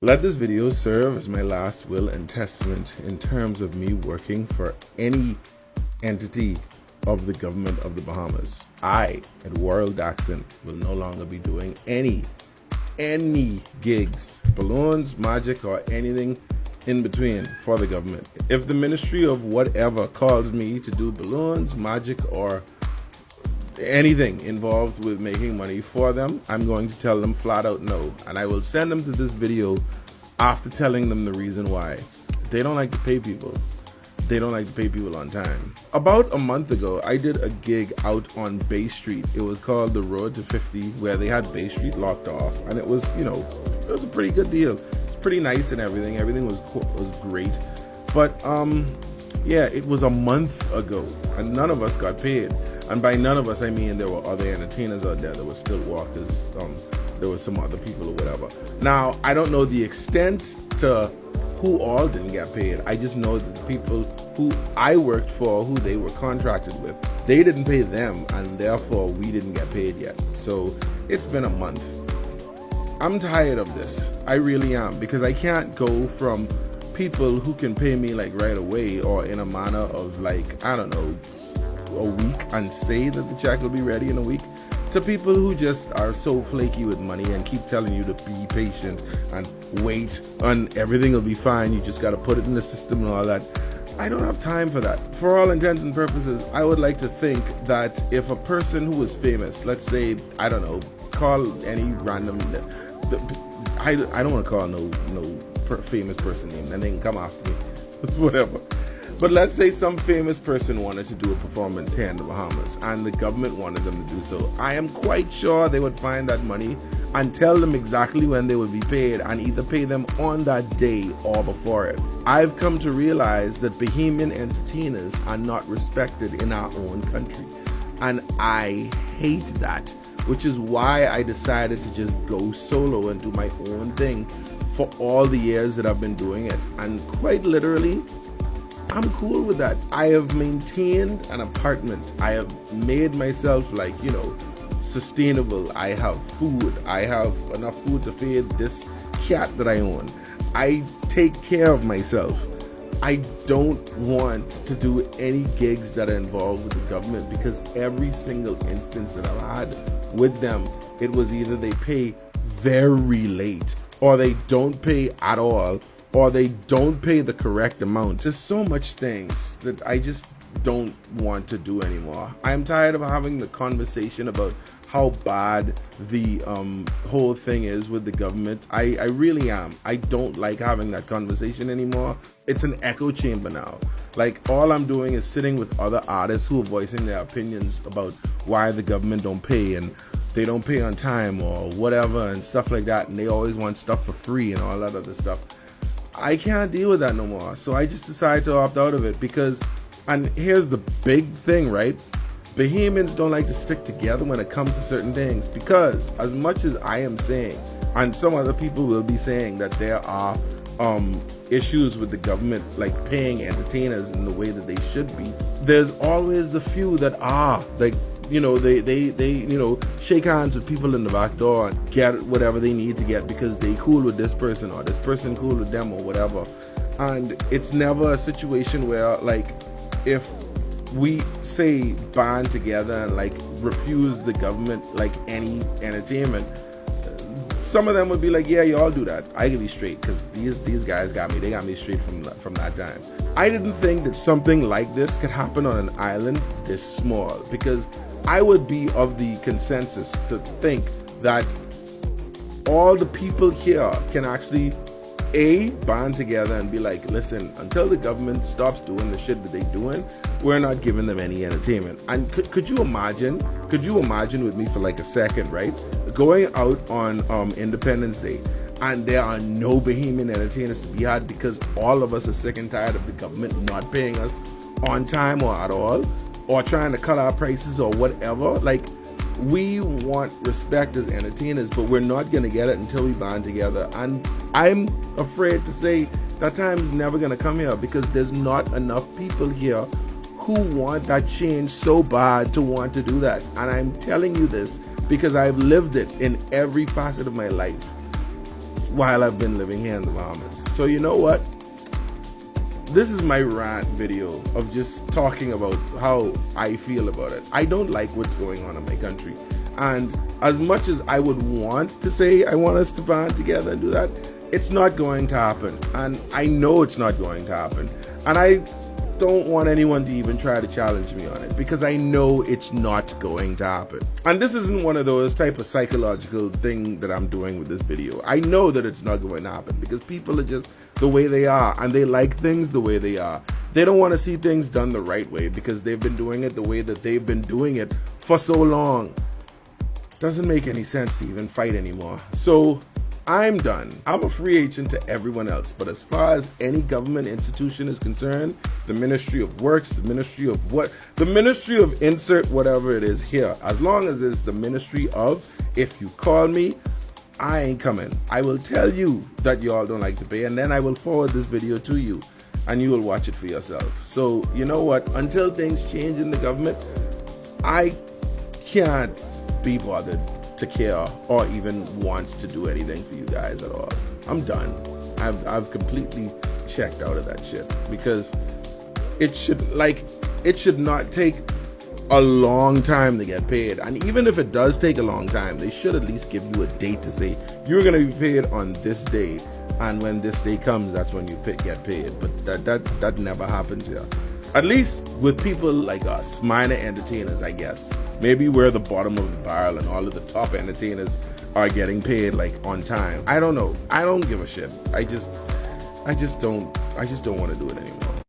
Let this video serve as my last will and testament in terms of me working for any entity of the government of the Bahamas. I, Edwarl Daxon, will no longer be doing any gigs, balloons, magic, or anything in between for the government. If the ministry of whatever calls me to do balloons, magic, or anything involved with making money for them, I'm going to tell them flat out no. And I will send them to this video after telling them the reason why. They don't like to pay people. They don't like to pay people on time. About a month ago, I did a gig out on Bay Street. It was called The Road to 50, where they had Bay Street locked off. And it was, it was a pretty good deal. It's pretty nice and everything. Everything was great. But, yeah, it was a month ago, and none of us got paid. And by none of us, I mean there were other entertainers out there. There were still walkers. There were some other people or whatever. Now, I don't know the extent to who all didn't get paid. I just know that the people who I worked for, who they were contracted with, they didn't pay them, and therefore we didn't get paid yet. So it's been a month. I'm tired of this. I really am, because I can't go from people who can pay me like right away or in a manner of like, I don't know, a week and say that the check will be ready in a week, to people who just are so flaky with money and keep telling you to be patient and wait and everything will be fine. You just got to put it in the system and all that. I don't have time for that. For all intents and purposes, I would like to think that if a person who is famous, let's say, I don't know, call any random, I don't want to call no famous person name, and they can come after me. It's whatever. But let's say some famous person wanted to do a performance here in the Bahamas and the government wanted them to do so. I am quite sure they would find that money and tell them exactly when they would be paid and either pay them on that day or before it. I've come to realize that Bahamian entertainers are not respected in our own country. And I hate that, which is why I decided to just go solo and do my own thing for all the years that I've been doing it. And quite literally, I'm cool with that. I have maintained an apartment. I have made myself sustainable. I have food. I have enough food to feed this cat that I own. I take care of myself. I don't want to do any gigs that are involved with the government, because every single instance that I've had with them, it was either they pay very late or they don't pay at all, or they don't pay the correct amount. Just so much things that I just don't want to do anymore. I'm tired of having the conversation about how bad the whole thing is with the government. I really am. I don't like having that conversation anymore. It's an echo chamber now. Like, all I'm doing is sitting with other artists who are voicing their opinions about why the government don't pay and they don't pay on time or whatever and stuff like that, and they always want stuff for free and all that other stuff. I can't deal with that no more. So I just decided to opt out of it because, and here's the big thing, right? Bahamians don't like to stick together when it comes to certain things, because as much as I am saying, and some other people will be saying, that there are issues with the government like paying entertainers in the way that they should be, there's always the few that are like, they shake hands with people in the back door and get whatever they need to get because they cool with this person or this person cool with them or whatever. And it's never a situation where, like, if we say band together and like refuse the government like any entertainment, some of them would be like, yeah, you all do that. I can be straight because these guys got me. They got me straight from that time. I didn't think that something like this could happen on an island this small, because I would be of the consensus to think that all the people here can actually band together and be like, listen, until the government stops doing the shit that they're doing, we're not giving them any entertainment. And could you imagine with me for like a second, right, going out on Independence Day and there are no Bahamian entertainers to be had because all of us are sick and tired of the government not paying us on time or at all, or trying to cut our prices or whatever. Like, we want respect as entertainers, but we're not going to get it until we band together. And I'm afraid to say that time is never going to come here, because there's not enough people here who want that change so bad to want to do that. And I'm telling you this because I've lived it in every facet of my life. while I've been living here in the Bahamas. So you know what? This is my rant video of just talking about how I feel about it. I don't like what's going on in my country. And as much as I would want to say I want us to band together and do that, it's not going to happen. And I know it's not going to happen. And I don't want anyone to even try to challenge me on it, because I know it's not going to happen. And this isn't one of those type of psychological thing that I'm doing with this video. I know that it's not going to happen because people are just the way they are, and they like things the way they are. They don't want to see things done the right way because they've been doing it the way that they've been doing it for so long. Doesn't make any sense to even fight anymore. So I'm done. I'm a free agent to everyone else. But as far as any government institution is concerned, the Ministry of Works, the Ministry of what? The Ministry of insert whatever it is here. As long as it's the Ministry of, if you call me, I ain't coming. I will tell you that y'all don't like to pay, and then I will forward this video to you and you will watch it for yourself. So you know what? Until things change in the government, I can't be bothered to care or even want to do anything for you guys at all. I'm done. I've completely checked out of that shit, because it should not take a long time to get paid. And even if it does take a long time, they should at least give you a date to say you're going to be paid on this day, and when this day comes, that's when you get paid. But that never happens here. At least with people like us, minor entertainers, I guess. Maybe we're the bottom of the barrel and all of the top entertainers are getting paid like on time. I don't know. I don't give a shit. I just don't want to do it anymore.